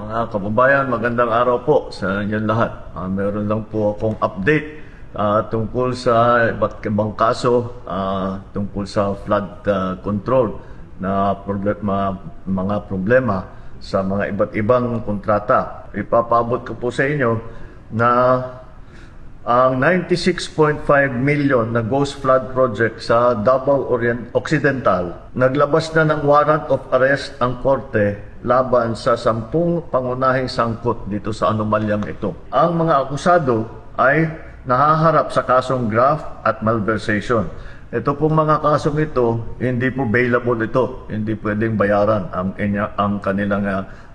Mga kababayan, magandang araw po sa inyo lahat. Meron lang po akong update tungkol sa iba't ibang kaso tungkol sa flood control na mga problema sa mga iba't ibang kontrata. Ipapabot ko po sa inyo na ang 96.5 million na Ghost Flood Project sa Davao Occidental, naglabas na ng warrant of arrest ang korte laban sa 10 pangunahing sangkot dito sa anomalyang ito. Ang mga akusado ay nahaharap sa kasong graft at malversation. Ito pong mga kasong ito, hindi po bailable ito. Hindi pwedeng bayaran ang kanilang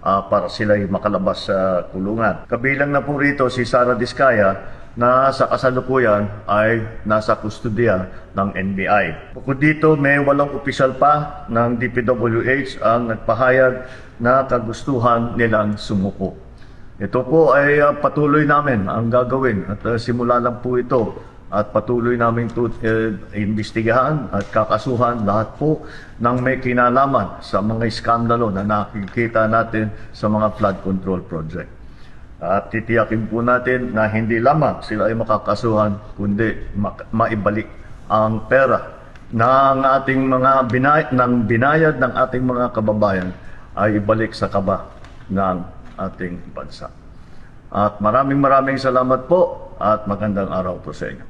para sila'y makalabas sa kulungan. Kabilang na po rito si Sara Diskaya na sa kasalukuyan ay nasa kustodiya ng NBI. Bukod dito, may 8 opisyal pa ng DPWH ang nagpahayag na kagustuhan nilang sumuko. Ito po ay patuloy namin ang gagawin at simula lang po ito at patuloy namin imbestigahan at kakasuhan lahat po ng may kinalaman sa mga iskandalo na nakikita natin sa mga flood control project. At titiyakin po natin na hindi lamang sila ay makakasuhan, kundi maibalik ang pera ng ating mga binayad ng ating mga kababayan ay ibalik sa kaba ng ating bansa. At maraming salamat po at magandang araw po sa inyo.